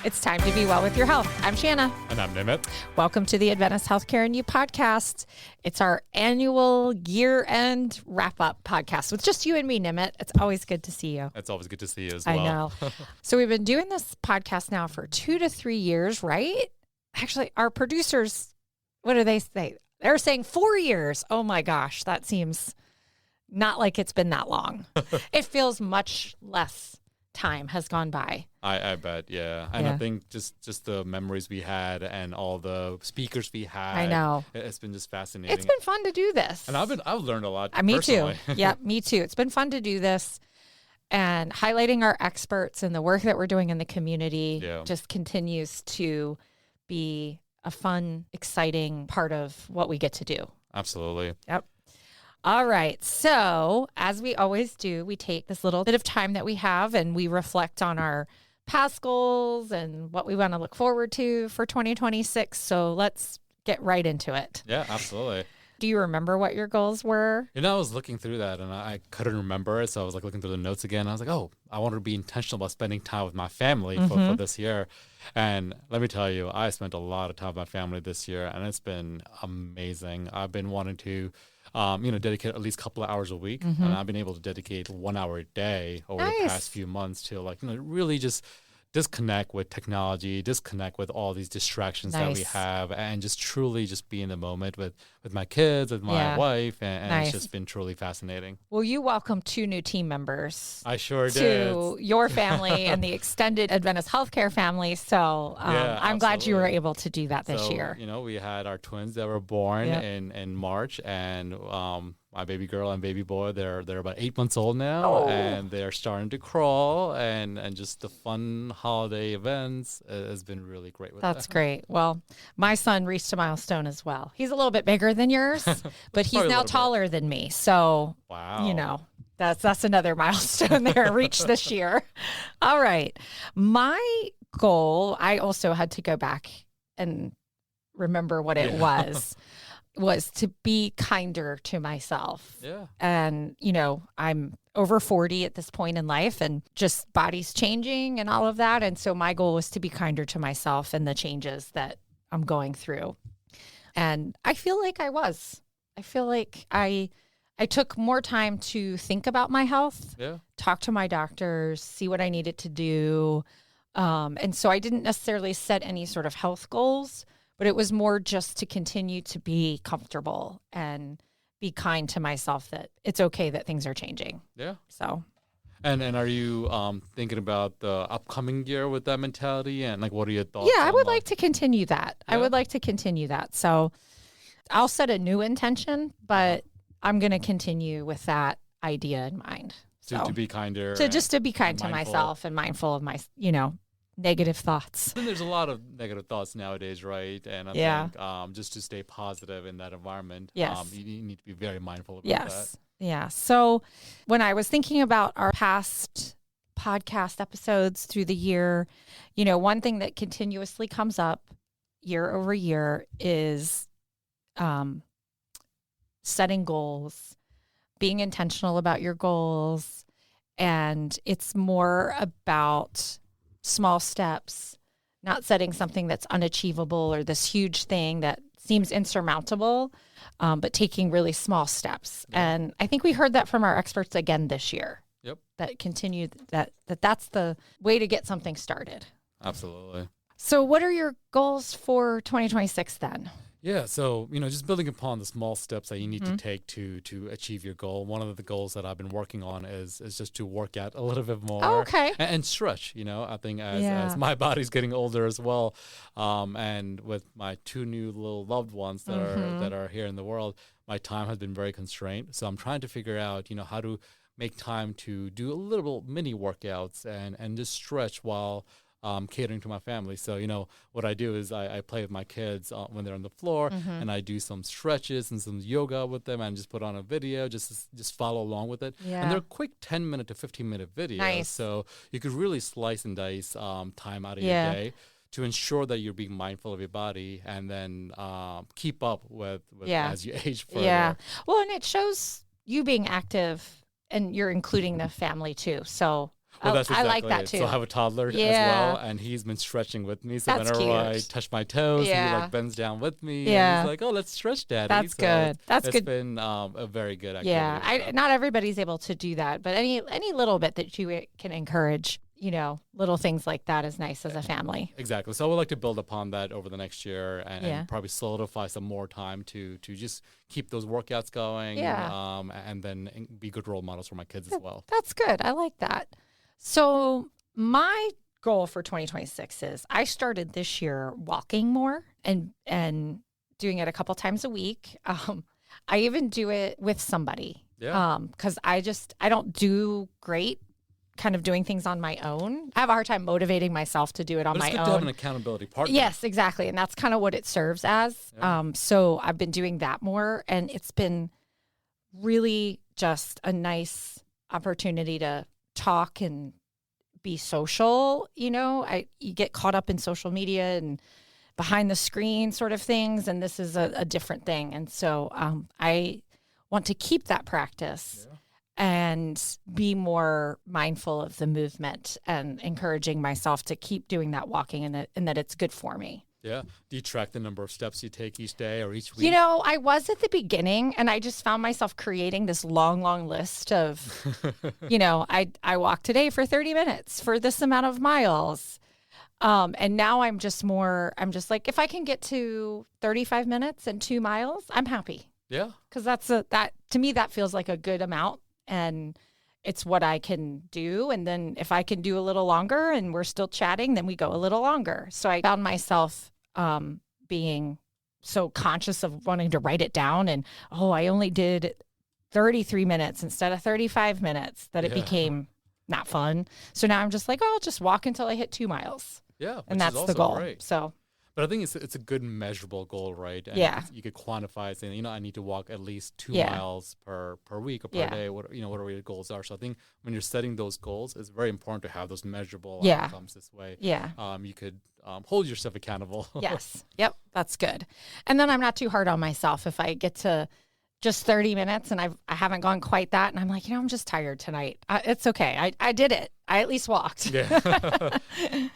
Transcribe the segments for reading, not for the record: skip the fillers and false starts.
It's time to be well with your health. I'm Shanna. And I'm Nimeet. Welcome to the Adventist Healthcare and You podcast. It's our annual year-end wrap-up podcast with just you and me, Nimeet. It's always good to see you. It's always good to see you as well. I know. So we've been doing this podcast now for 2 to 3 years, right? Actually, our producers, what do they say? They're saying 4 years. Oh my gosh, that seems not like it's been that long. It feels much less time has gone by. I bet, yeah. And I think just the memories we had and all the speakers we had. I know. It's been just fascinating. It's been fun to do this. And I've learned a lot Me personally. too. Yeah, me too. It's been fun to do this. And highlighting our experts and the work that we're doing in the community just continues to be a fun, exciting part of what we get to do. Absolutely. Yep. All right. So as we always do, we take this little bit of time that we have and we reflect on our past goals and what we want to look forward to for 2026. So let's get right into it. Yeah, absolutely. Do you remember what your goals were? You know, I was looking through that and I couldn't remember it. So I was like looking through the notes again. I was like, oh, I want to be intentional about spending time with my family for this year. And let me tell you, I spent a lot of time with my family this year and it's been amazing. I've been wanting to dedicate at least a couple of hours a week. And I've been able to dedicate 1 hour a day over the past few months to really just disconnect with technology, disconnect with all these distractions that we have, and just truly just be in the moment with my kids, with my wife, and it's just been truly fascinating. Well, you welcomed 2 new team members. I sure to did. your family and the extended Adventist Healthcare family. So I'm glad you were able to do that this year. You know, we had our twins that were born in March, and my baby girl and baby boy, they're about 8 months old now, and they're starting to crawl, and just the fun holiday events has been really great with That's that. great. Well, my son reached a milestone as well. He's a little bit bigger than yours, but he's now taller than me. So, that's another milestone there reached this year. All right. My goal, I also had to go back and remember what it was to be kinder to myself. Yeah. And, I'm over 40 at this point in life and just body's changing and all of that. And so my goal was to be kinder to myself and the changes that I'm going through. And I feel like I was. I feel like I took more time to think about my health, talk to my doctors, see what I needed to do. And so I didn't necessarily set any sort of health goals, but it was more just to continue to be comfortable and be kind to myself that it's okay that things are changing. Yeah. So. And are you thinking about the upcoming year with that mentality? And what are your thoughts? Yeah, I would like to continue that. Yeah. I would like to continue that. So I'll set a new intention, but I'm going to continue with that idea in mind. So to be kinder. To be kind to myself and mindful of my, negative thoughts. And there's a lot of negative thoughts nowadays, right? And I think just to stay positive in that environment, you need to be very mindful about that. Yeah. So when I was thinking about our past podcast episodes through the year, one thing that continuously comes up year over year is setting goals, being intentional about your goals. And it's more about small steps, not setting something that's unachievable or this huge thing that seems insurmountable, but taking really small steps. Yeah. And I think we heard that from our experts again this year. Yep. That's the way to get something started. Absolutely. So what are your goals for 2026 then? Yeah, so, just building upon the small steps that you need to take to achieve your goal. One of the goals that I've been working on is just to work out a little bit more. Oh, okay. And stretch, I think as my body's getting older as well. And with my 2 new little loved ones that are here in the world, my time has been very constrained. So I'm trying to figure out, how to make time to do a little mini workouts and just stretch while catering to my family. So, what I do is I play with my kids when they're on the floor and I do some stretches and some yoga with them and just put on a video, just follow along with it. Yeah. And they're quick 10-minute to 15-minute videos. Nice. So you could really slice and dice time out of your day to ensure that you're being mindful of your body and then keep up with as you age further. Yeah. Well, and it shows you being active and you're including the family too. So Well, that's I like exactly that it. too. So I have a toddler as well, and he's been stretching with me. So That's whenever I cute. touch my toes, he Yeah. like bends down with me, and he's Yeah. like, "Oh, let's stretch, Daddy." That's So good. That's it's good. been a very good Yeah. activity. So. Not everybody's able to do that, but any little bit that you can encourage, little things like that is nice as a family. Exactly. So I would like to build upon that over the next year Yeah. and probably solidify some more time to just keep those workouts going. Yeah. And then be good role models for my kids as well. That's good. I like that. So my goal for 2026 is I started this year walking more and doing it a couple times a week. I even do it with somebody. Yeah. Because I don't do great kind of doing things on my own. I have a hard time motivating myself to do it on my own. It's good to have an accountability partner. Yes, exactly. And that's kind of what it serves as. Yeah. So I've been doing that more, and it's been really just a nice opportunity to talk and be social. You get caught up in social media and behind the screen sort of things, and this is a different thing. And so I want to keep that practice. Yeah. And be more mindful of the movement and encouraging myself to keep doing that walking and that it's good for me. Yeah. Do you track the number of steps you take each day or each week? I was at the beginning, and I just found myself creating this long, long list of, I walked today for 30 minutes for this amount of miles. And now I'm just like, if I can get to 35 minutes and 2 miles, I'm happy. Yeah. Because to me, that feels like a good amount. And it's what I can do. And then if I can do a little longer and we're still chatting, then we go a little longer. So I found myself being so conscious of wanting to write it down. And, I only did 33 minutes instead of 35 minutes, that it became not fun. So now I'm just like, I'll just walk until I hit 2 miles. Yeah. And that's the goal. Great. So. But I think it's a good measurable goal, right? And you could quantify it, saying, I need to walk at least 2 miles per week or per day, whatever your goals are. So I think when you're setting those goals, it's very important to have those measurable outcomes this way. Yeah. You could hold yourself accountable. Yes. Yep. That's good. And then I'm not too hard on myself if I get to just 30 minutes and I haven't gone quite that. And I'm like, I'm just tired tonight. It's okay. I did it. I at least walked. Yeah.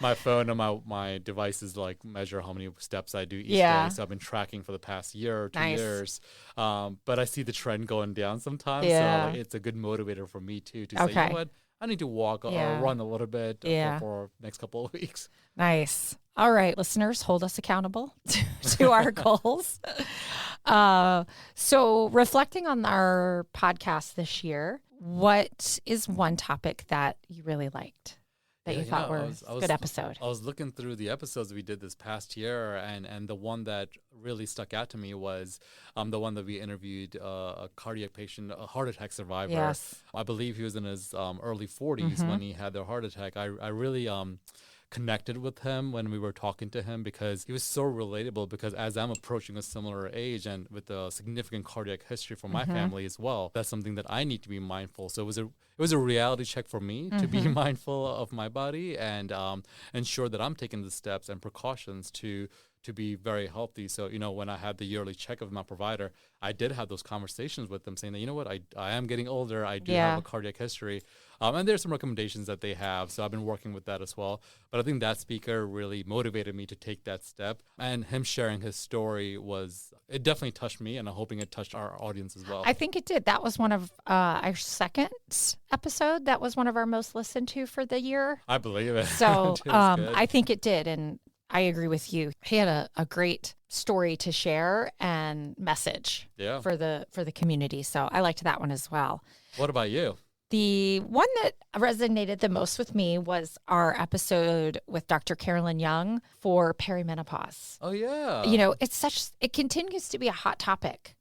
My phone and my devices measure how many steps I do each day. So I've been tracking for the past year or 2 years. But I see the trend going down sometimes. So it's a good motivator for me too, to say, you know what? I need to walk or run a little bit for next couple of weeks. Nice. All right, listeners, hold us accountable to our goals. So reflecting on our podcast this year, what is one topic that you really liked that you thought was a good episode? I was looking through the episodes we did this past year, and the one that really stuck out to me was the one that we interviewed a cardiac patient, a heart attack survivor. Yes. I believe he was in his early 40s when he had the heart attack. I really connected with him when we were talking to him because he was so relatable, because as I'm approaching a similar age and with a significant cardiac history for my family as well, that's something that I need to be mindful. So it was a reality check for me to be mindful of my body and ensure that I'm taking the steps and precautions to be very healthy. So, when I had the yearly check of my provider, I did have those conversations with them saying that, what, I am getting older. I do have a cardiac history. And there's some recommendations that they have. So I've been working with that as well. But I think that speaker really motivated me to take that step. And him sharing his story it definitely touched me. And I'm hoping it touched our audience as well. I think it did. That was one of our second episode. That was one of our most listened to for the year. I believe it. So I think it did. And I agree with you. He had a great story to share and message for the community. So I liked that one as well. What about you? The one that resonated the most with me was our episode with Dr. Carolyn Young for perimenopause. Oh, yeah. It continues to be a hot topic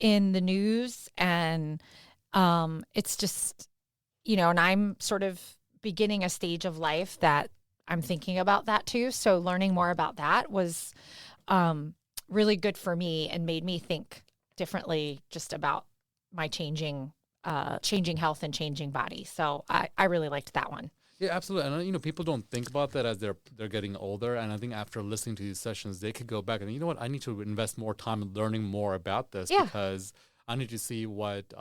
in the news. And it's just, and I'm sort of beginning a stage of life that I'm thinking about that too. So learning more about that was really good for me and made me think differently just about my changing health and changing body. So I really liked that one. Yeah, absolutely. And people don't think about that as they're getting older. And I think after listening to these sessions, they could go back and, what, I need to invest more time in learning more about this because I need to see what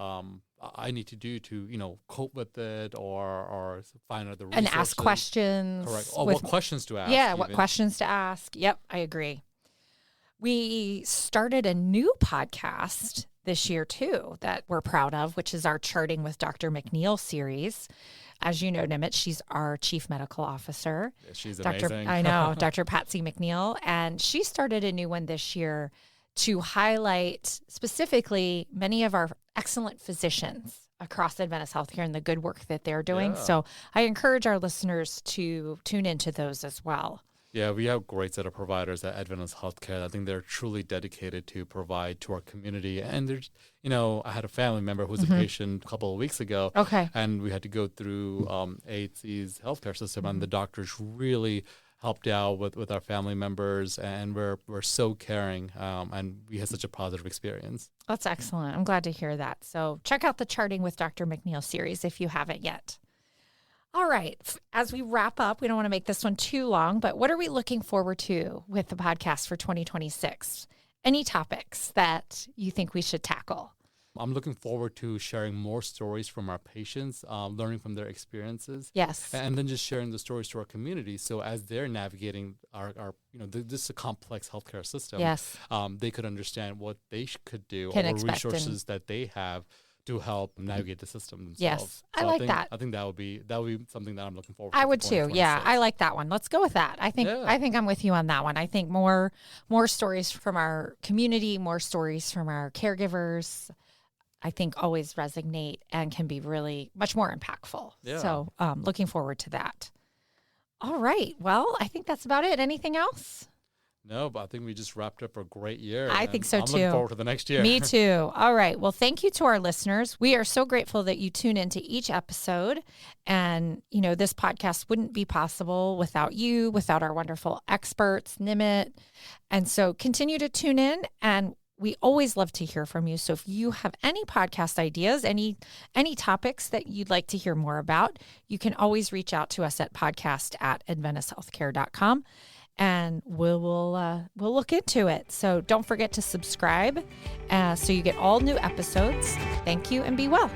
I need to do to, cope with it or find out the and resources. ask questions. Correct. Or what questions to ask. Yeah, what questions to ask. Yep, I agree. We started a new podcast this year too that we're proud of, which is our Charting with Dr. McNeil series. As you know, Nimeet, she's our chief medical officer. Yeah, she's amazing. I know, Dr. Patsy McNeil. And she started a new one this year to highlight specifically many of our excellent physicians across Adventist Healthcare and the good work that they're doing. Yeah. So I encourage our listeners to tune into those as well. Yeah, we have a great set of providers at Adventist Healthcare. I think they're truly dedicated to provide to our community. And there's, I had a family member who was a patient a couple of weeks ago. Okay. And we had to go through AHC's healthcare system, and the doctors really helped out with our family members, and we're so caring, and we had such a positive experience. That's excellent. I'm glad to hear that. So check out the Charting with Dr. McNeil series if you haven't yet. All right. As we wrap up, we don't want to make this one too long, but what are we looking forward to with the podcast for 2026? Any topics that you think we should tackle? I'm looking forward to sharing more stories from our patients, learning from their experiences. Yes. And then just sharing the stories to our community. So as they're navigating our this is a complex healthcare system. Yes. They could understand what they could do, Can or expect resources that they have to help navigate the system themselves. Yes, So I like that. I think that would be something that I'm looking forward to. I would too. Yeah, I like that one. Let's go with that. I think I'm with you on that one. I think more stories from our community, more stories from our caregivers, I think always resonate and can be really much more impactful. Yeah. So looking forward to that. All right. Well, I think that's about it. Anything else? No, but I think we just wrapped up a great year. I think so I'm too. looking forward to the next year. Me too. All right. Well, thank you to our listeners. We are so grateful that you tune into each episode. And, this podcast wouldn't be possible without you, without our wonderful experts, Nimeet. And so continue to tune in, and we always love to hear from you. So if you have any podcast ideas, any topics that you'd like to hear more about, you can always reach out to us at podcast@adventisthealthcare.com. And we'll look into it. So don't forget to subscribe so you get all new episodes. Thank you, and be well.